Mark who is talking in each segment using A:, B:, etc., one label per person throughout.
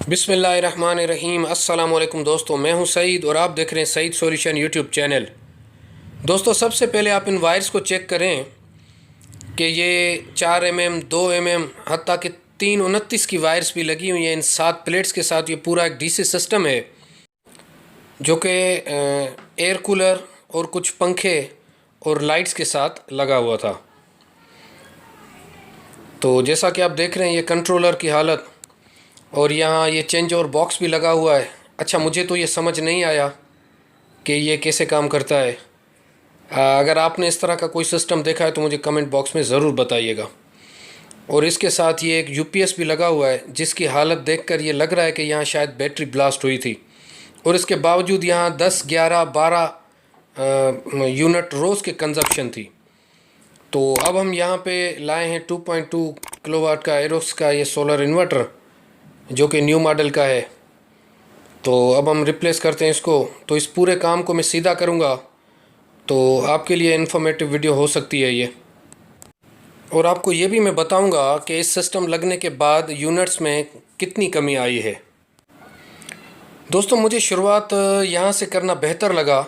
A: बिस्मिल्लाहिर्रहमानिर्रहीम। अस्सलाम वालेकुम दोस्तों, मैं हूं सईद और आप देख रहे हैं सईद सॉल्यूशन यूट्यूब चैनल। दोस्तों, सबसे पहले आप इन वायर्स को चेक करें कि ये 4 mm 2 mm हत्ता कि 329 की वायर्स भी लगी हुई हैं इन 7 प्लेट्स के साथ। ये पूरा एक डीसी सिस्टम है जो कि एयर कूलर और कुछ पंखे और लाइट्स के साथ लगा हुआ था। तो जैसा कि आप देख रहे हैं ये कंट्रोलर की हालत, और यहाँ ये चेंज ओवर बॉक्स भी लगा हुआ है। अच्छा, मुझे तो ये समझ नहीं आया कि ये कैसे काम करता है। अगर आपने इस तरह का कोई सिस्टम देखा है तो मुझे कमेंट बॉक्स में ज़रूर बताइएगा। और इसके साथ ये एक यूपीएस भी लगा हुआ है जिसकी हालत देखकर ये लग रहा है कि यहाँ शायद बैटरी ब्लास्ट हुई थी, और इसके बावजूद यहाँ 10, 11, 12 यूनिट रोज़ के कंजप्शन थी। तो अब हम यहाँ पे लाए हैं 2.2 किलोवाट का एरोक्स का ये सोलर इन्वर्टर जो कि न्यू मॉडल का है। तो अब हम रिप्लेस करते हैं इसको। तो इस पूरे काम को मैं सीधा करूँगा, तो आपके लिए इन्फॉर्मेटिव वीडियो हो सकती है ये। और आपको ये भी मैं बताऊंगा कि इस सिस्टम लगने के बाद यूनिट्स में कितनी कमी आई है। दोस्तों, मुझे शुरुआत यहाँ से करना बेहतर लगा,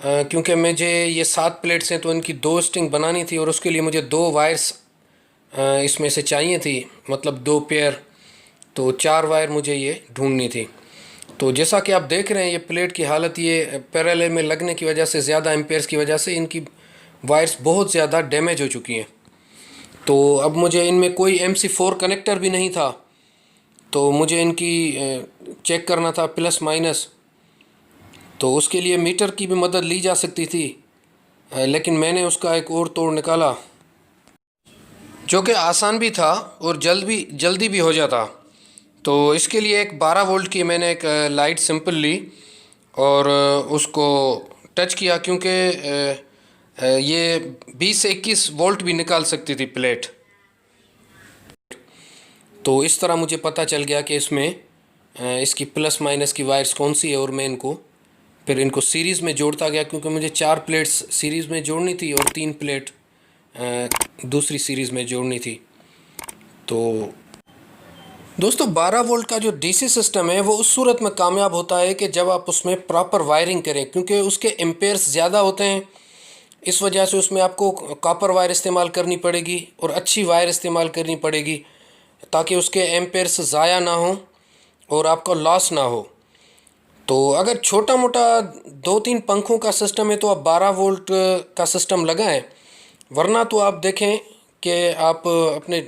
A: क्योंकि मुझे ये 7 प्लेट्स हैं तो इनकी 2 स्ट्रिंग बनानी थी और उसके लिए मुझे 2 वायर्स इसमें से चाहिए थी, मतलब 2 पेयर। तो 4 वायर मुझे ये ढूंढनी थी। तो जैसा कि आप देख रहे हैं ये प्लेट की हालत, ये पैरेलल में लगने की वजह से, ज़्यादा एम्पेयर्स की वजह से इनकी वायर्स बहुत ज़्यादा डैमेज हो चुकी हैं। तो अब मुझे इनमें कोई MC4 कनेक्टर भी नहीं था, तो मुझे इनकी चेक करना था प्लस माइनस। तो उसके लिए मीटर की भी मदद ली जा सकती थी, लेकिन मैंने उसका एक और तोड़ निकाला जो कि आसान भी था और जल्दी भी हो जाता। तो इसके लिए एक 12 वोल्ट की मैंने एक लाइट सिंपल ली और उसको टच किया, क्योंकि ये 20 से 21 वोल्ट भी निकाल सकती थी प्लेट। तो इस तरह मुझे पता चल गया कि इसमें इसकी प्लस माइनस की वायर्स कौन सी है, और मैं फिर इनको सीरीज़ में जोड़ता गया, क्योंकि मुझे 4 प्लेट्स सीरीज़ में जोड़नी थी और 3 प्लेट दूसरी सीरीज़ में जोड़नी थी। तो दोस्तों, 12 वोल्ट का जो डीसी सिस्टम है वो उस सूरत में कामयाब होता है कि जब आप उसमें प्रॉपर वायरिंग करें, क्योंकि उसके एम्पेयर्स ज़्यादा होते हैं। इस वजह से उसमें आपको कॉपर वायर इस्तेमाल करनी पड़ेगी और अच्छी वायर इस्तेमाल करनी पड़ेगी, ताकि उसके एम्पेयर्स ज़ाया ना हो और आपको लॉस ना हो। तो अगर छोटा मोटा 2-3 पंखों का सिस्टम है तो आप 12 वोल्ट का सिस्टम लगाएं, वरना तो आप देखें कि आप अपने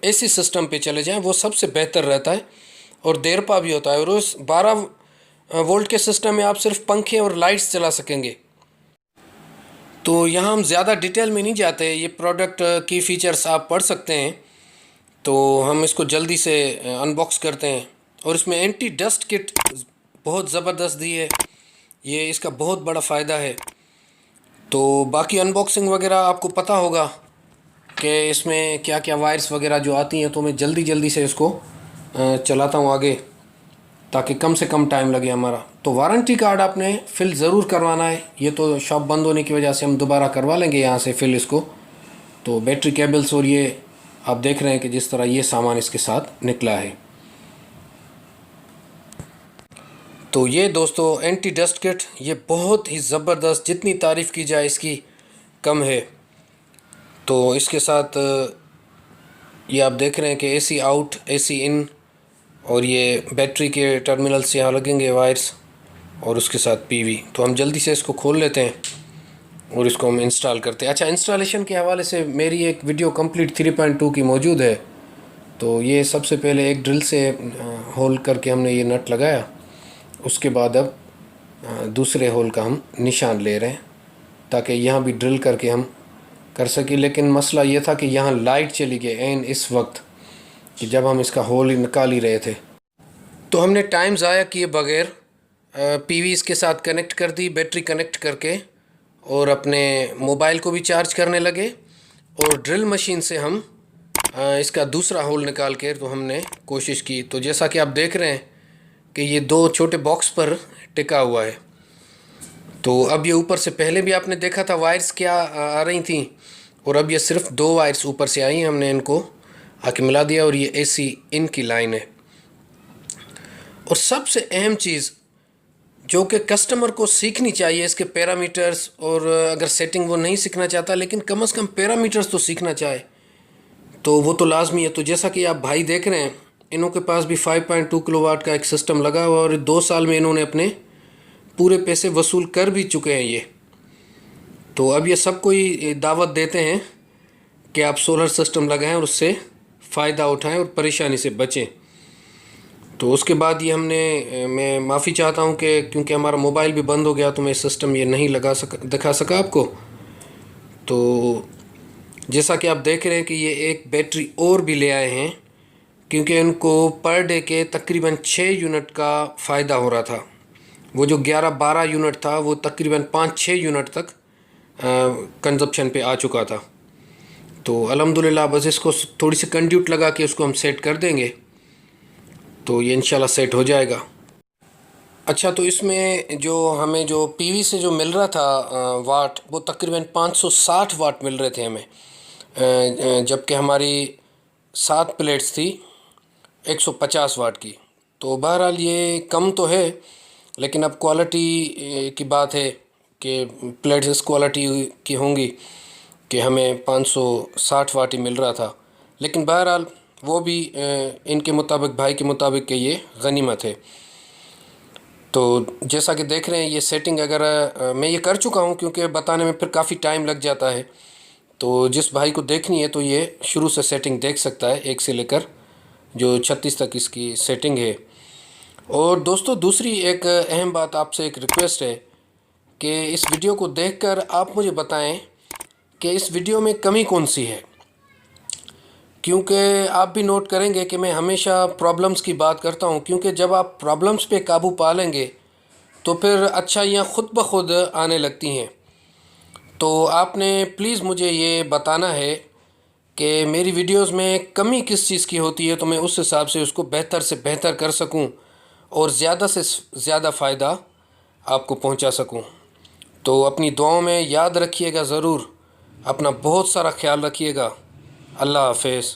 A: AC सिस्टम पे चले जाएं, वो सबसे बेहतर रहता है और देर पा भी होता है। और उस 12 वोल्ट के सिस्टम में आप सिर्फ पंखे और लाइट्स चला सकेंगे। तो यहाँ हम ज़्यादा डिटेल में नहीं जाते, ये प्रोडक्ट की फ़ीचर्स आप पढ़ सकते हैं। तो हम इसको जल्दी से अनबॉक्स करते हैं। और इसमें एंटी डस्ट किट बहुत ज़बरदस्त दी है, ये इसका बहुत बड़ा फ़ायदा है। तो बाकी अनबॉक्सिंग वगैरह आपको पता होगा कि इसमें क्या क्या वायर्स वगैरह जो आती हैं, तो मैं जल्दी से इसको चलाता हूँ आगे, ताकि कम से कम टाइम लगे हमारा। तो वारंटी कार्ड आपने फिल ज़रूर करवाना है। ये तो शॉप बंद होने की वजह से हम दोबारा करवा लेंगे यहाँ से फिल इसको। तो बैटरी केबल्स और ये आप देख रहे हैं कि जिस तरह ये सामान इसके साथ निकला है। तो ये दोस्तों एंटी डस्ट किट, ये बहुत ही ज़बरदस्त, जितनी तारीफ़ की जाए इसकी कम है। तो इसके साथ ये आप देख रहे हैं कि AC आउट, AC इन, और ये बैटरी के टर्मिनल से यहाँ लगेंगे वायर्स, और उसके साथ PV। तो हम जल्दी से इसको खोल लेते हैं और इसको हम इंस्टॉल करते हैं। अच्छा, इंस्टॉलेशन के हवाले से मेरी एक वीडियो कंप्लीट 3.2 की मौजूद है। तो ये सबसे पहले एक ड्रिल से होल करके हमने ये नट लगाया, उसके बाद अब दूसरे होल का हम निशान ले रहे हैं ताकि यहाँ भी ड्रिल करके हम कर सकें। लेकिन मसला ये था कि यहाँ लाइट चली गई एन इस वक्त कि जब हम इसका होल निकाल ही रहे थे। तो हमने टाइम ज़ाया किए बगैर PV इसके साथ कनेक्ट कर दी, बैटरी कनेक्ट करके, और अपने मोबाइल को भी चार्ज करने लगे। और ड्रिल मशीन से हम इसका दूसरा होल निकाल के तो हमने कोशिश की। तो जैसा कि आप देख रहे हैं कि ये 2 छोटे बॉक्स पर टिका हुआ है। तो अब ये ऊपर से, पहले भी आपने देखा था वायर्स क्या आ रही थी, और अब ये सिर्फ 2 वायर्स ऊपर से आई हैं, हमने इनको आके मिला दिया, और ये AC इन की लाइन है। और सबसे अहम चीज़ जो कि कस्टमर को सीखनी चाहिए, इसके पैरामीटर्स, और अगर सेटिंग वो नहीं सीखना चाहता लेकिन कम से कम पैरामीटर्स तो सीखना चाहे, तो वो तो लाजमी है। तो जैसा कि आप भाई देख रहे हैं, इन्हों के पास भी 5.2 किलोवाट का एक सिस्टम लगा हुआ और 2 साल में इन्होंने अपने पूरे पैसे वसूल कर भी चुके हैं ये। तो अब ये सबको ही दावत देते हैं कि आप सोलर सिस्टम लगाएं और उससे फ़ायदा उठाएं और परेशानी से बचें। तो उसके बाद ये मैं माफ़ी चाहता हूँ कि क्योंकि हमारा मोबाइल भी बंद हो गया तो मैं सिस्टम ये नहीं दिखा सका आपको। तो जैसा कि आप देख रहे हैं कि ये एक बैटरी और भी ले आए हैं, क्योंकि इनको पर डे के तकरीबन 6 यूनिट का फ़ायदा हो रहा था। वो जो 11-12 यूनिट था वो तकरीबन 5-6 यूनिट तक कंजप्शन पे आ चुका था। तो अल्हम्दुलिल्लाह बस इसको थोड़ी सी कंड्यूट लगा के उसको हम सेट कर देंगे तो ये इंशाल्लाह सेट हो जाएगा। अच्छा, तो इसमें जो हमें जो पीवी से जो मिल रहा था वाट, वो तकरीबन 560 वाट मिल रहे थे हमें, जबकि हमारी 7 प्लेट्स थी 150 वाट की। तो बहरहाल ये कम तो है, लेकिन अब क्वालिटी की बात है कि प्लेट्स इस क्वालिटी की होंगी कि हमें 560 वाट ही मिल रहा था। लेकिन बहरहाल वो भी इनके मुताबिक, भाई के मुताबिक, कि ये गनीमत है। तो जैसा कि देख रहे हैं ये सेटिंग, अगर मैं ये कर चुका हूँ क्योंकि बताने में फिर काफ़ी टाइम लग जाता है। तो जिस भाई को देखनी है तो ये शुरू से सेटिंग देख सकता है, 1 से लेकर जो 36 तक इसकी सेटिंग है। और दोस्तों, दूसरी एक अहम बात, आपसे एक रिक्वेस्ट है कि इस वीडियो को देखकर आप मुझे बताएं कि इस वीडियो में कमी कौन सी है, क्योंकि आप भी नोट करेंगे कि मैं हमेशा प्रॉब्लम्स की बात करता हूं, क्योंकि जब आप प्रॉब्लम्स पे काबू पा लेंगे तो फिर अच्छाइयाँ खुद ब खुद आने लगती हैं। तो आपने प्लीज़ मुझे ये बताना है कि मेरी वीडियोस में कमी किस चीज़ की होती है, तो मैं उस हिसाब से उसको बेहतर से बेहतर कर सकूं और ज़्यादा से ज़्यादा फ़ायदा आपको पहुंचा सकूं। तो अपनी दुआओं में याद रखिएगा ज़रूर, अपना बहुत सारा ख्याल रखिएगा। अल्लाह हाफ़िज़।